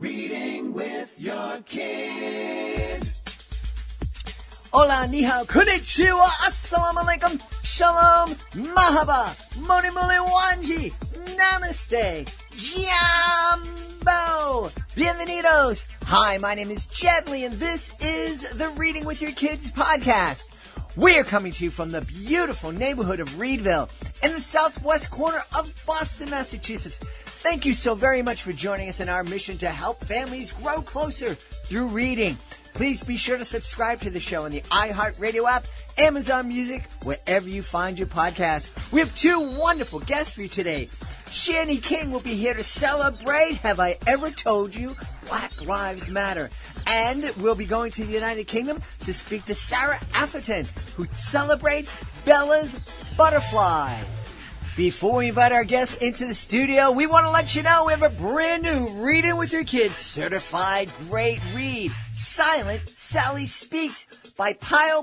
Reading with your kids. Hola, ni hao, konnichiwa, assalamu alaikum, shalom, mahaba, moni muli wanji, namaste, jambo, bienvenidos. Hi, my name is Jedley, and this is the Reading with Your Kids podcast. We're coming to you from the beautiful neighborhood of Reedville in the southwest corner of Boston, Massachusetts. Thank you so very much for joining us in our mission to help families grow closer through reading. Please be sure to subscribe to the show on the iHeartRadio app, Amazon Music, wherever you find your podcast. We have two wonderful guests for you today. Shani King will be here to celebrate Have I Ever Told You? Black Lives Matter. And we'll be going to the United Kingdom to speak to Sarah Atherton, who celebrates Bella's Butterflies. Before we invite our guests into the studio, we want to let you know we have a brand new Reading with Your Kids certified great read. Silent Sally Speaks by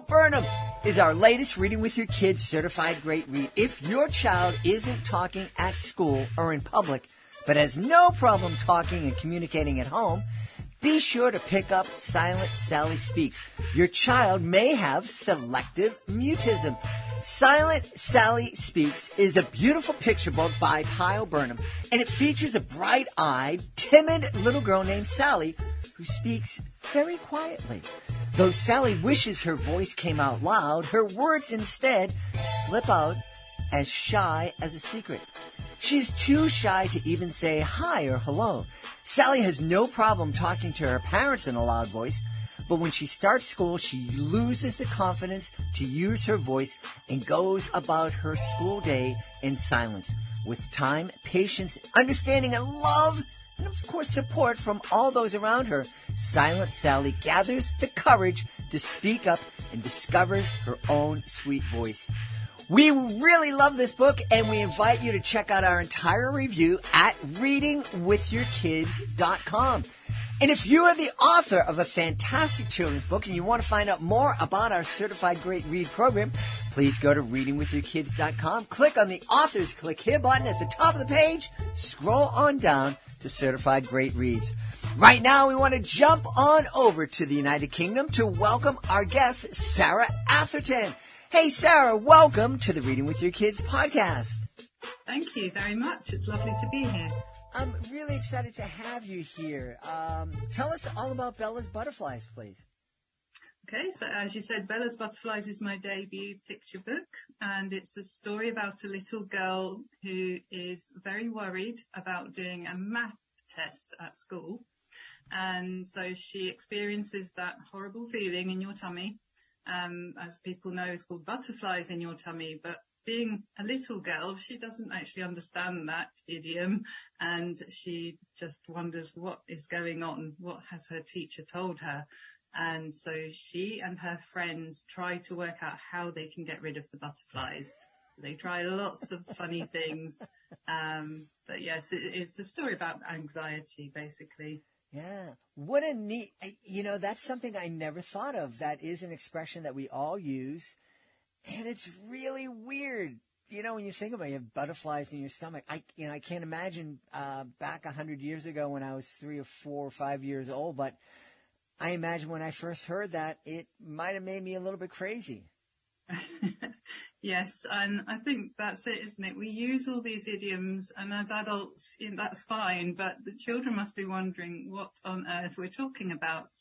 Burnham is our latest Reading with Your Kids certified great read. If your child isn't talking at school or in public, but has no problem talking and communicating at home, be sure to pick up Silent Sally Speaks. Your child may have selective mutism. Silent Sally Speaks is a beautiful picture book by Burnham, and it features a bright-eyed, timid little girl named Sally who speaks very quietly. Though Sally wishes her voice came out loud, her words instead slip out as shy as a secret. She's too shy to even say hi or hello. Sally has no problem talking to her parents in a loud voice, but when she starts school, she loses the confidence to use her voice and goes about her school day in silence. With time, patience, understanding, and love, and of course support from all those around her, Silent Sally gathers the courage to speak up and discovers her own sweet voice. We really love this book, and we invite you to check out our entire review at readingwithyourkids.com. And if you are the author of a fantastic children's book and you want to find out more about our Certified Great Read program, please go to readingwithyourkids.com, click on the Authors Click Here button at the top of the page, scroll on down to Certified Great Reads. Right now, we want to jump on over to the United Kingdom to welcome our guest, Sarah Atherton. Hey, Sarah, welcome to the Reading with Your Kids podcast. Thank you very much. It's lovely to be here. I'm really excited to have you here. Tell us all about Bella's Butterflies, please. Okay, so as you said, Bella's Butterflies is my debut picture book, and it's a story about a little girl who is very worried about doing a math test at school. And so she experiences that horrible feeling in your tummy. As people know, it's called butterflies in your tummy, but being a little girl, she doesn't actually understand that idiom, and she just wonders what is going on, what has her teacher told her. And so she and her friends try to work out how they can get rid of the butterflies. So they try lots of funny things. But yes, it's a story about anxiety, basically. Yeah. What a neat, that's something I never thought of. That is an expression that we all use. And it's really weird, when you think about it, you have butterflies in your stomach. I can't imagine back 100 years ago when I was 3 or 4 or 5 years old, but I imagine when I first heard that, it might have made me a little bit crazy. Yes, and I think that's it, isn't it? We use all these idioms, and as adults, that's fine, but the children must be wondering what on earth we're talking about.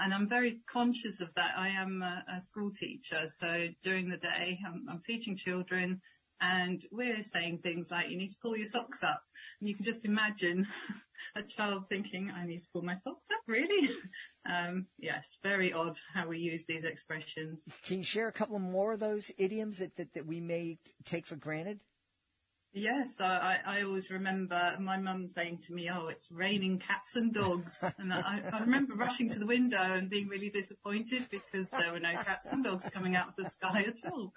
And I'm very conscious of that. I am a school teacher, so during the day I'm teaching children, and we're saying things like, you need to pull your socks up. And you can just imagine a child thinking, I need to pull my socks up, really? Yes, very odd how we use these expressions. Can you share a couple more of those idioms that we may take for granted? Yes, I always remember my mum saying to me, it's raining cats and dogs. And I remember rushing to the window and being really disappointed because there were no cats and dogs coming out of the sky at all.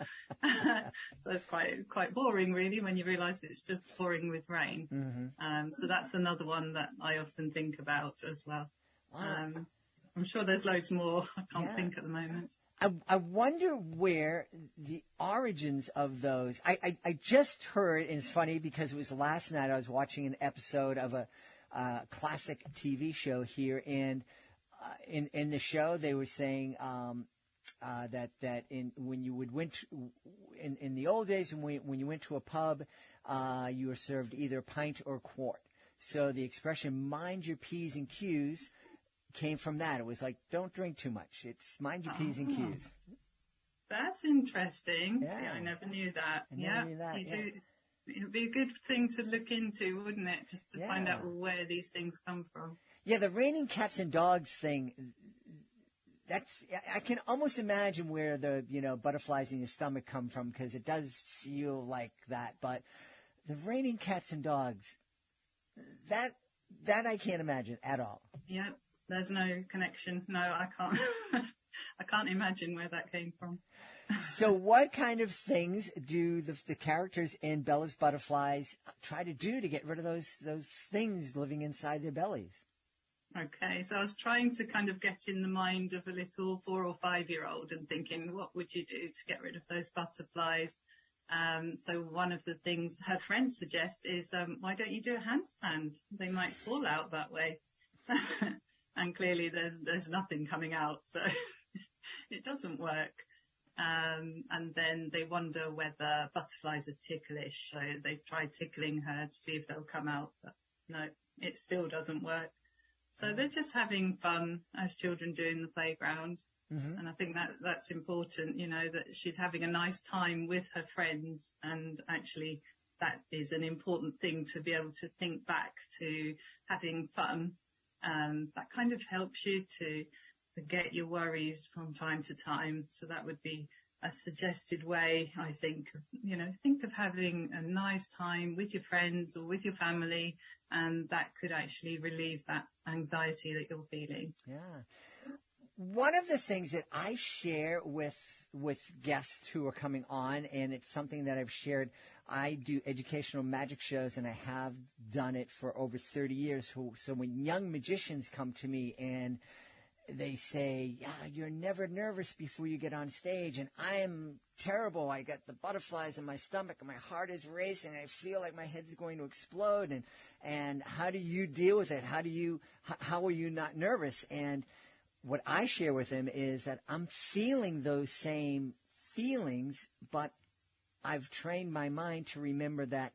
So it's quite boring, really, when you realise it's just pouring with rain. Mm-hmm. So that's another one that I often think about as well. Wow. I'm sure there's loads more. I can't think at the moment. I wonder where the origins of those. I just heard, and it's funny because it was last night I was watching an episode of classic TV show here. And in the show, they were saying that when you went in the old days, when you went to a pub, you were served either pint or quart. So the expression "mind your P's and Q's" came from that. It was like, don't drink too much. It's mind your P's and Q's. That's interesting. Yeah. See, I never knew that. I never knew that. Do. It would be a good thing to look into, wouldn't it? Just to find out where these things come from. Yeah, the raining cats and dogs thing. I can almost imagine where the butterflies in your stomach come from, because it does feel like that. But the raining cats and dogs, that I can't imagine at all. Yeah, there's no connection. No, I can't. I can't imagine where that came from. So what kind of things do the characters in Bella's Butterflies try to do to get rid of those things living inside their bellies? Okay, so I was trying to kind of get in the mind of a little 4 or 5 year old and thinking, what would you do to get rid of those butterflies? So one of the things her friends suggest is, why don't you do a handstand? They might fall out that way. And clearly there's nothing coming out, so it doesn't work. And then they wonder whether butterflies are ticklish. So they've tried tickling her to see if they'll come out, but no, it still doesn't work. So they're just having fun, as children do in the playground. Mm-hmm. And I think that's important, that she's having a nice time with her friends. And actually that is an important thing, to be able to think back to having fun. That kind of helps you to forget your worries from time to time. So that would be a suggested way, I think, think of having a nice time with your friends or with your family, and that could actually relieve that anxiety that you're feeling. Yeah. One of the things that I share with guests who are coming on, and it's something that I've shared, I do educational magic shows, and I have done it for over 30 years. So when young magicians come to me and they say, yeah, you're never nervous before you get on stage, and I'm terrible. I got the butterflies in my stomach, and my heart is racing, and I feel like my head's going to explode. And how do you deal with it? How are you not nervous? And what I share with them is that I'm feeling those same feelings, but I've trained my mind to remember that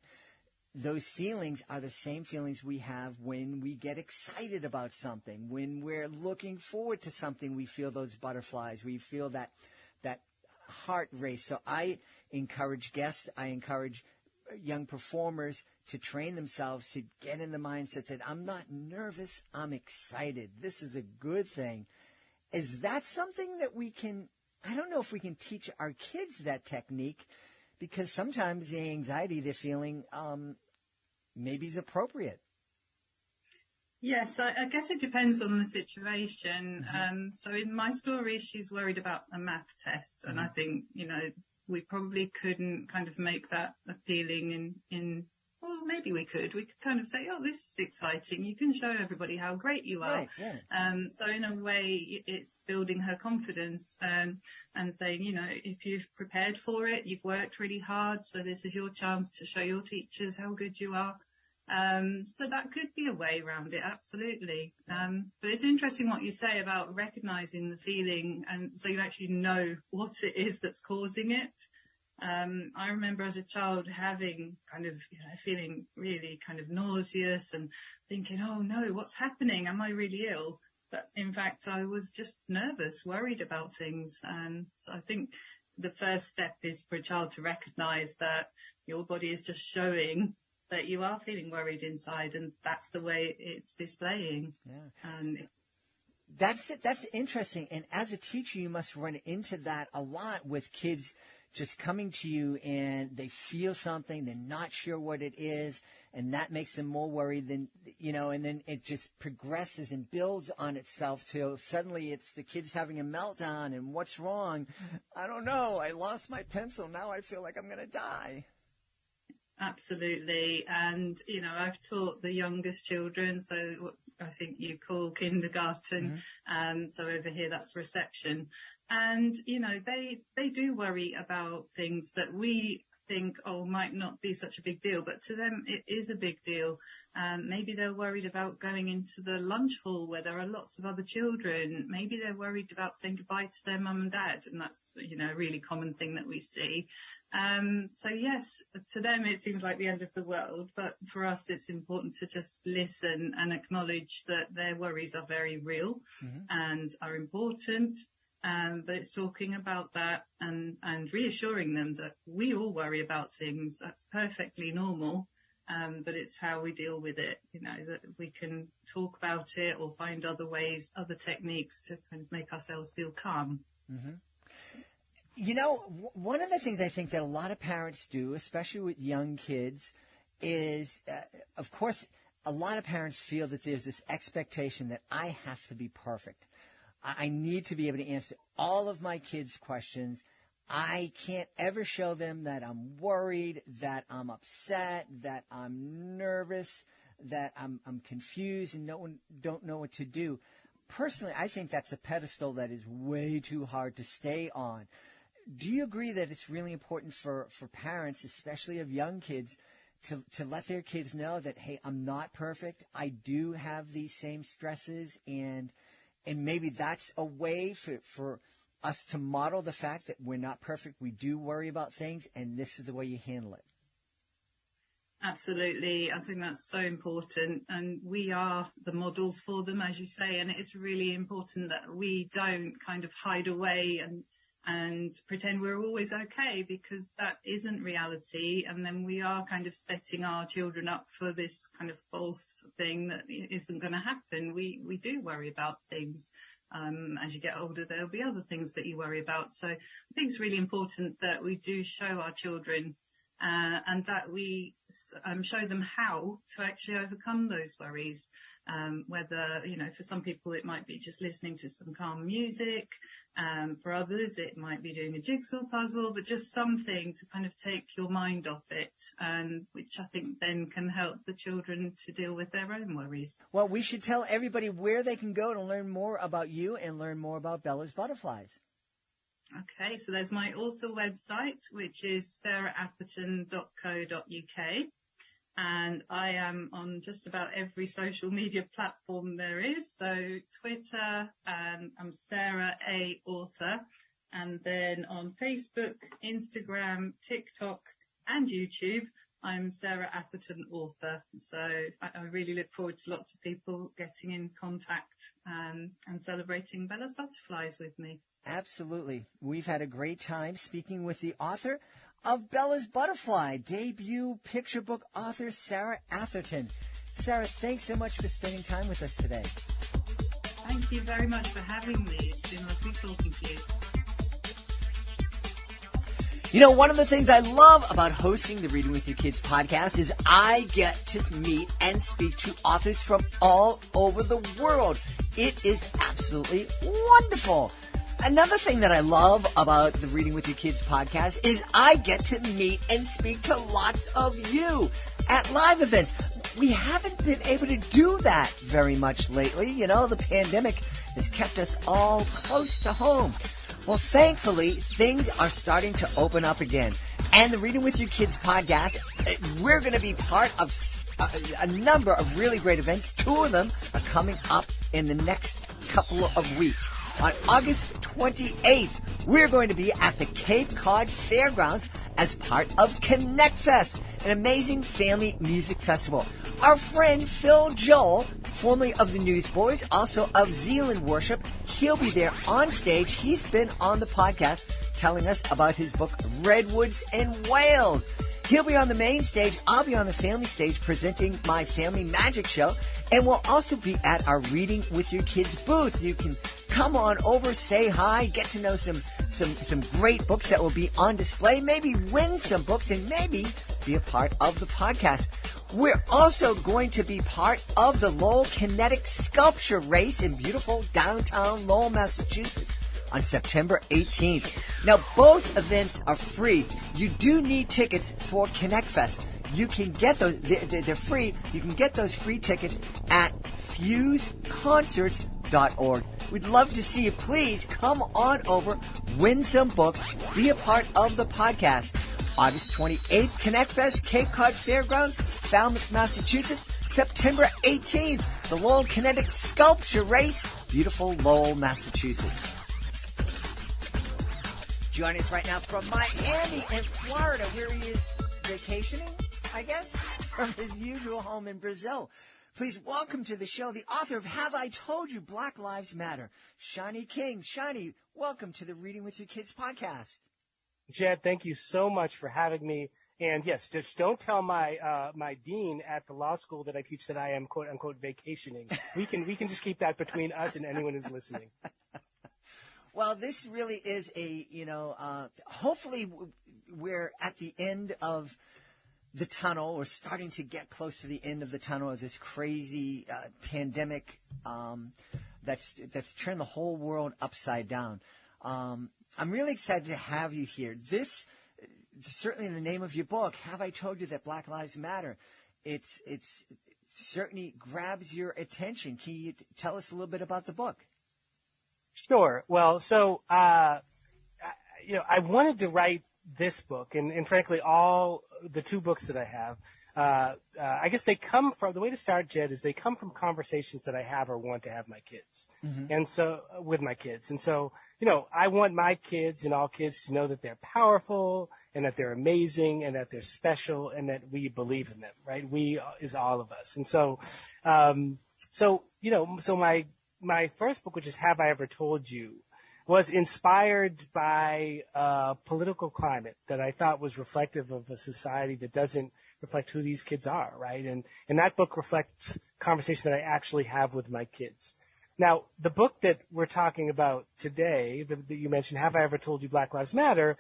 those feelings are the same feelings we have when we get excited about something. When we're looking forward to something, we feel those butterflies. We feel that heart race. So I encourage guests, I encourage young performers to train themselves to get in the mindset that I'm not nervous, I'm excited. This is a good thing. Is that something that we can, I don't know if we can teach our kids that technique, because sometimes the anxiety they're feeling maybe is appropriate. Yes, I guess it depends on the situation. Mm-hmm. So in my story, she's worried about a math test. Mm-hmm. And I think, we probably couldn't kind of make that appealing well, maybe we could kind of say, oh, this is exciting. You can show everybody how great you are. Right, yeah. So in a way, it's building her confidence and saying, if you've prepared for it, you've worked really hard. So this is your chance to show your teachers how good you are. So that could be a way around it, absolutely. But it's interesting what you say about recognizing the feeling, and so you actually know what it is that's causing it. I remember as a child having kind of, feeling really kind of nauseous and thinking, oh no, what's happening? Am I really ill? But in fact, I was just nervous, worried about things. And so I think the first step is for a child to recognize that your body is just showing that you are feeling worried inside, and that's the way it's displaying. Yeah. And that's it. That's interesting. And as a teacher, you must run into that a lot with kids just coming to you and they feel something, they're not sure what it is, and that makes them more worried than, and then it just progresses and builds on itself till suddenly it's the kid's having a meltdown, and what's wrong? I don't know. I lost my pencil. Now I feel like I'm going to die. Absolutely. And, I've taught the youngest children, so what I think you call kindergarten. Mm-hmm. So over here, that's reception. And, they do worry about things that we think, oh, might not be such a big deal, but to them it is a big deal. Maybe they're worried about going into the lunch hall where there are lots of other children. Maybe they're worried about saying goodbye to their mum and dad, and that's, a really common thing that we see. So yes, to them it seems like the end of the world, but for us it's important to just listen and acknowledge that their worries are very real and are important. But it's talking about that and reassuring them that we all worry about things. That's perfectly normal. But it's how we deal with it, that we can talk about it or find other ways, other techniques to kind of make ourselves feel calm. Mm-hmm. One of the things I think that a lot of parents do, especially with young kids, is, of course, a lot of parents feel that there's this expectation that I have to be perfect. I need to be able to answer all of my kids' questions. I can't ever show them that I'm worried, that I'm upset, that I'm nervous, that I'm confused and don't know what to do. Personally, I think that's a pedestal that is way too hard to stay on. Do you agree that it's really important for parents, especially of young kids, to let their kids know that, hey, I'm not perfect. I do have these same stresses, and maybe that's a way for us to model the fact that we're not perfect. We do worry about things, and this is the way you handle it. Absolutely. I think that's so important. And we are the models for them, as you say. And it's really important that we don't kind of hide away and pretend we're always okay, because that isn't reality. And then we are kind of setting our children up for this kind of false thing that isn't going to happen. We do worry about things. As you get older, there'll be other things that you worry about. So I think it's really important that we do show our children and that we show them how to actually overcome those worries. Whether, for some people it might be just listening to some calm music. For others it might be doing a jigsaw puzzle, but just something to kind of take your mind off it, and which I think then can help the children to deal with their own worries. Well, we should tell everybody where they can go to learn more about you and learn more about Bella's Butterflies. Okay, so there's my author website, which is sarahatherton.co.uk. And I am on just about every social media platform there is. So Twitter, and I'm Sarah A. Author. And then on Facebook, Instagram, TikTok, and YouTube, I'm Sarah Atherton Author. So I really look forward to lots of people getting in contact and celebrating Bella's Butterflies with me. Absolutely. We've had a great time speaking with the author of Bella's Butterfly, debut picture book author Sarah Atherton. Sarah, thanks so much for spending time with us today. Thank you very much for having me. It's been lovely talking to you. One of the things I love about hosting the Reading with Your Kids podcast is I get to meet and speak to authors from all over the world. It is absolutely wonderful. Another thing that I love about the Reading with Your Kids podcast is I get to meet and speak to lots of you at live events. We haven't been able to do that very much lately. The pandemic has kept us all close to home. Well, thankfully, things are starting to open up again. And the Reading with Your Kids podcast, we're going to be part of a number of really great events. 2 of them are coming up in the next couple of weeks. On August 28th, we're going to be at the Cape Cod Fairgrounds as part of Connect Fest, an amazing family music festival. Our friend Phil Joel, formerly of the Newsboys, also of Zealand Worship, he'll be there on stage. He's been on the podcast telling us about his book, Redwoods and Whales. He'll be on the main stage. I'll be on the family stage presenting my family magic show. And we'll also be at our Reading with Your Kids booth. You can come on over, say hi, get to know some great books that will be on display, maybe win some books, and maybe be a part of the podcast. We're also going to be part of the Lowell Kinetic Sculpture Race in beautiful downtown Lowell, Massachusetts on September 18th. Now, both events are free. You do need tickets for Connect Fest. You can get those, they're free. You can get those free tickets at fuseconcerts.org. We'd love to see you. Please come on over, win some books, be a part of the podcast. August 28th, Connect Fest, Cape Cod Fairgrounds, Falmouth, Massachusetts. September 18th, the Lowell Kinetic Sculpture Race, beautiful Lowell, Massachusetts. Joining us right now from Miami in Florida, where he is vacationing, I guess, from his usual home in Brazil. Please welcome to the show the author of Have I Told You, Black Lives Matter, Shani King. Shani, welcome to the Reading with Your Kids podcast. Jed, thank you so much for having me. And yes, just don't tell my my dean at the law school that I teach that I am quote unquote vacationing. We can just keep that between us and anyone who's listening. Well, this really is hopefully we're at the end of the tunnel. We're starting to get close to the end of the tunnel of this crazy pandemic that's turned the whole world upside down. I'm really excited to have you here. This, certainly in the name of your book, Have I Told You That Black Lives Matter? It's certainly grabs your attention. Can you tell us a little bit about the book? Sure. Well, so I wanted to write this book, and frankly, all the two books that I have, I guess they come from, the way to start, Jed, is they come from conversations that I have or want to have my kids. Mm-hmm. And so, with my kids. And so, I want my kids and all kids to know that they're powerful and that they're amazing and that they're special and that we believe in them, right? We is all of us. And so, my first book, which is Have I Ever Told You, was inspired by a political climate that I thought was reflective of a society that doesn't reflect who these kids are, right? And that book reflects conversations that I actually have with my kids. Now, the book that we're talking about today, that you mentioned, Have I Ever Told You Black Lives Matter,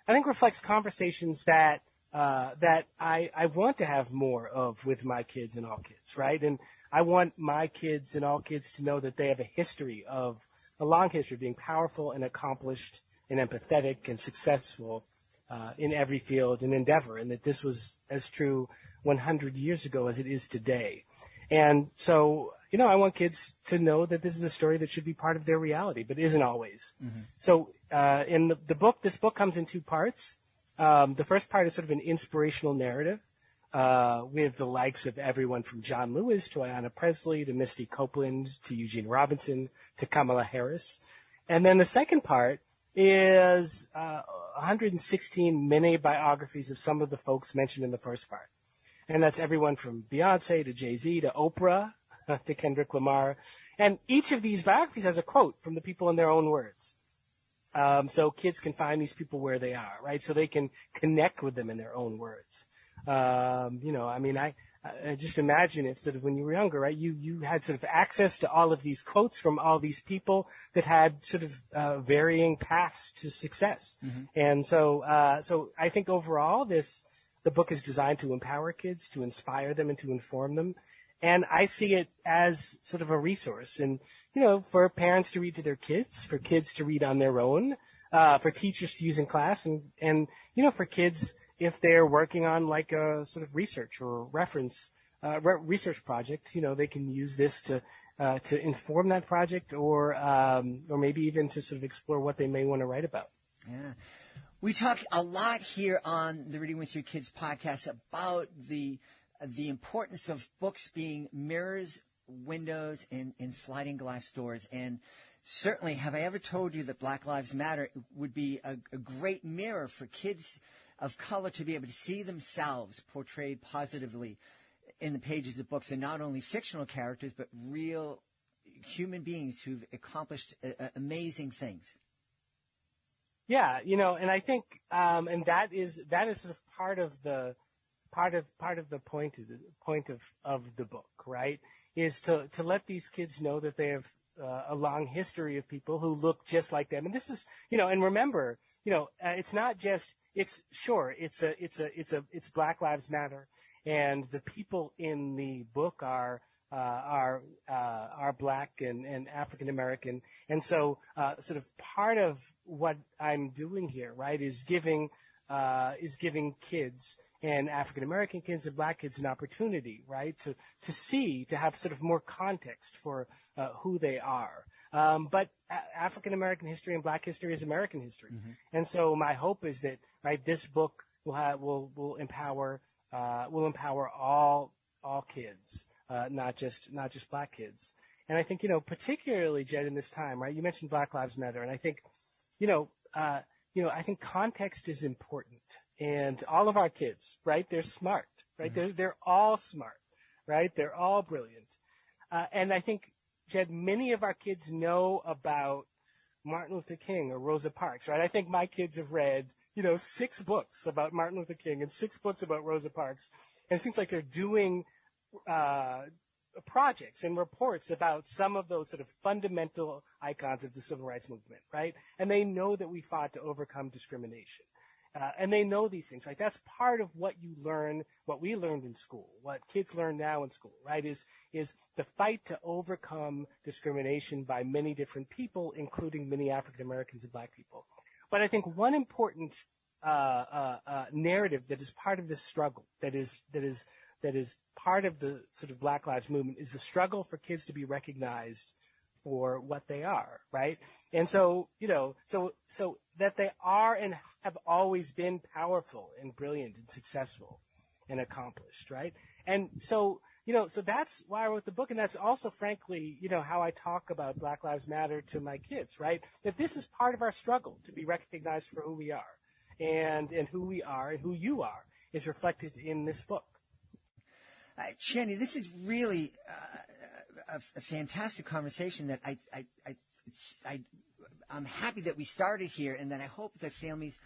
I think reflects conversations that I want to have more of with my kids and all kids, right? And I want my kids and all kids to know that they have a long history of being powerful and accomplished and empathetic and successful in every field and endeavor, and that this was as true 100 years ago as it is today. And so, I want kids to know that this is a story that should be part of their reality, but isn't always. Mm-hmm. So in the book, this book comes in two parts. The first part is sort of an inspirational narrative with the likes of everyone from John Lewis to Ayanna Pressley to Misty Copeland to Eugene Robinson to Kamala Harris. And then the second part is 116 mini biographies of some of the folks mentioned in the first part. And that's everyone from Beyonce to Jay-Z to Oprah to Kendrick Lamar. And each of these biographies has a quote from the people in their own words. So kids can find these people where they are, right? So they can connect with them in their own words. I just imagine if sort of when you were younger, right, you had sort of access to all of these quotes from all these people that had sort of varying paths to success. Mm-hmm. And so I think overall the book is designed to empower kids, to inspire them and to inform them. And I see it as sort of a resource and, for parents to read to their kids, for kids to read on their own, for teachers to use in class and for kids, if they're working on like a sort of research or reference, research project, they can use this to inform that project or maybe even to sort of explore what they may want to write about. Yeah. We talk a lot here on the Reading with Your Kids podcast about the importance of books being mirrors, windows, and sliding glass doors. And certainly, Have I Ever Told You That Black Lives Matter would be a great mirror for kids of color to be able to see themselves portrayed positively in the pages of books, and not only fictional characters, but real human beings who've accomplished amazing things. Yeah, and I think, and that is sort of part of the point of the book, right? Is to let these kids know that they have a long history of people who look just like them, and this is, and remember, it's not just. It's Black Lives Matter, and the people in the book are Black and African American, and so sort of part of what I'm doing here, right, is giving kids and African American kids and Black kids an opportunity, right, to have sort of more context for who they are. But African American history and Black history is American history. Mm-hmm. And so my hope is that, right, this book will empower all kids, not just Black kids. And I think, particularly, Jed, in this time, right? You mentioned Black Lives Matter, and I think, I think context is important. And all of our kids, right? They're smart, right? Mm-hmm. They're all smart, right? They're all brilliant. And I think, Jed, many of our kids know about Martin Luther King or Rosa Parks, right? I think my kids have read, 6 books about Martin Luther King and 6 books about Rosa Parks. And it seems like they're doing projects and reports about some of those sort of fundamental icons of the civil rights movement, right? And they know that we fought to overcome discrimination. And they know these things, right? That's part of what you learn, what we learned in school, what kids learn now in school, right? Is the fight to overcome discrimination by many different people, including many African Americans and Black people. But I think one important narrative that is part of this struggle, that is part of the sort of Black Lives movement, is the struggle for kids to be recognized for what they are, right? And so, so that they are and have always been powerful and brilliant and successful and accomplished, right? And so, so that's why I wrote the book. And that's also, frankly, how I talk about Black Lives Matter to my kids, right? That this is part of our struggle to be recognized for who we are. And who we are and who you are is reflected in this book. Shani, this is really a fantastic conversation that I'm happy that we started here, and that I hope that families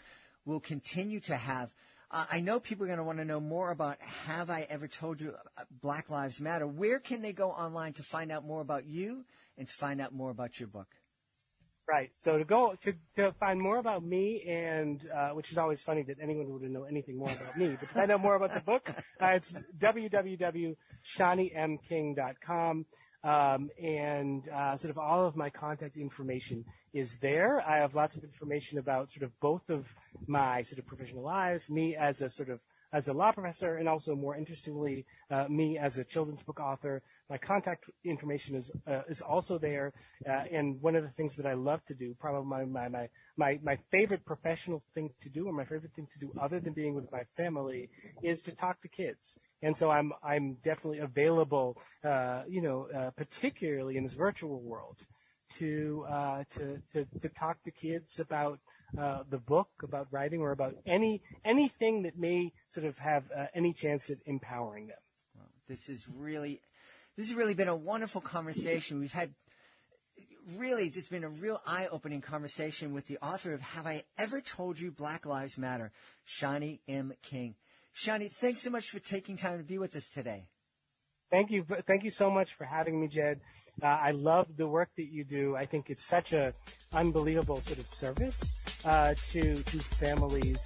will continue to have. I know people are going to want to know more about Have I Ever Told You Black Lives Matter. Where can they go online to find out more about you and to find out more about your book? Right. So to find more about me, and which is always funny that anyone would know anything more about me, but to find out more about the book, it's www.shanimking.com. And sort of all of my contact information is there. I have lots of information about sort of both of my sort of professional lives, me as a law professor, and also, more interestingly, me as a children's book author. My contact information is also there. And one of the things that I love to do, probably my favorite professional thing to do, or my favorite thing to do other than being with my family, is to talk to kids. And so I'm definitely available, particularly in this virtual world, to talk to kids about the book, about writing, or about anything that may sort of have any chance at empowering them. Well, this has really been a wonderful conversation. We've had really just been a real eye-opening conversation with the author of Have I Ever Told You Black Lives Matter, Shani M. King. Shani, thanks so much for taking time to be with us today. Thank you. Thank you so much for having me, Jed. I love the work that you do. I think it's such a unbelievable sort of service to families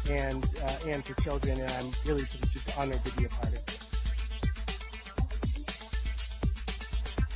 and to children, and I'm really just honored to be a part of it.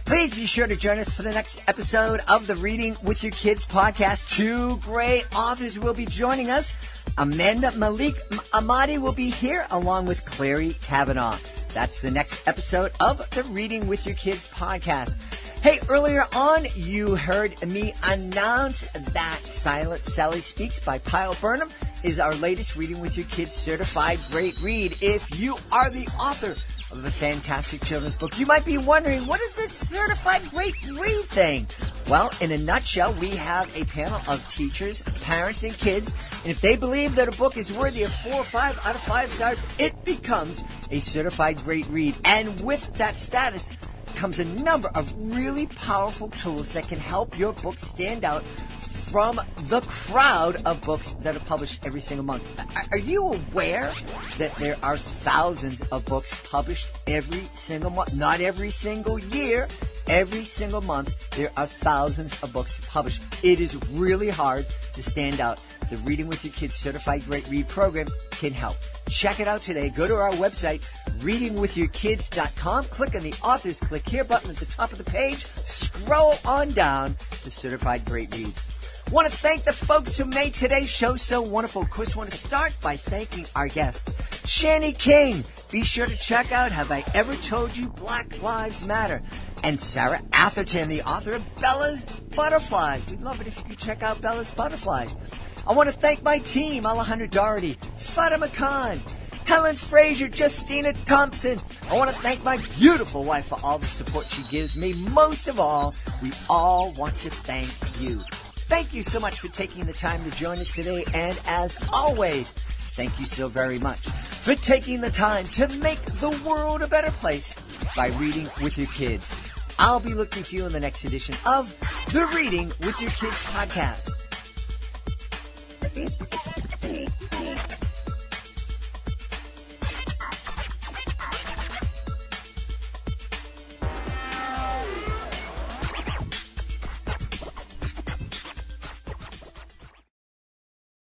Please be sure to join us for the next episode of the Reading with Your Kids podcast. 2 great authors will be joining us. Amanda Malik Ahmadi will be here, along with Clary Kavanaugh. That's the next episode of the Reading with Your Kids podcast. Hey, earlier on, you heard me announce that Silent Sally Speaks by Burnham is our latest Reading with Your Kids certified great read. If you are the author of a fantastic children's book, you might be wondering, what is this certified great read thing? Well, in a nutshell, we have a panel of teachers, parents, and kids, and if they believe that a book is worthy of 4 or 5 out of 5 stars, it becomes a certified great read. And with that status comes a number of really powerful tools that can help your book stand out from the crowd of books that are published every single month. Are you aware that there are thousands of books published every single month? Not every single year. Every single month, there are thousands of books published. It is really hard to stand out. The Reading with Your Kids Certified Great Read program can help. Check it out today. Go to our website, readingwithyourkids.com. Click on the Authors Click Here button at the top of the page. Scroll on down to Certified Great Read. Want to thank the folks who made today's show so wonderful. Of course, want to start by thanking our guest, Shani King. Be sure to check out Have I Ever Told You Black Lives Matter? And Sarah Atherton, the author of Bella's Butterflies. We'd love it if you could check out Bella's Butterflies. I want to thank my team, Alejandra Doherty, Fatima Khan, Helen Frazier, Justina Thompson. I want to thank my beautiful wife for all the support she gives me. Most of all, we all want to thank you. Thank you so much for taking the time to join us today. And as always, thank you so very much for taking the time to make the world a better place by reading with your kids. I'll be looking for you in the next edition of the Reading with Your Kids podcast.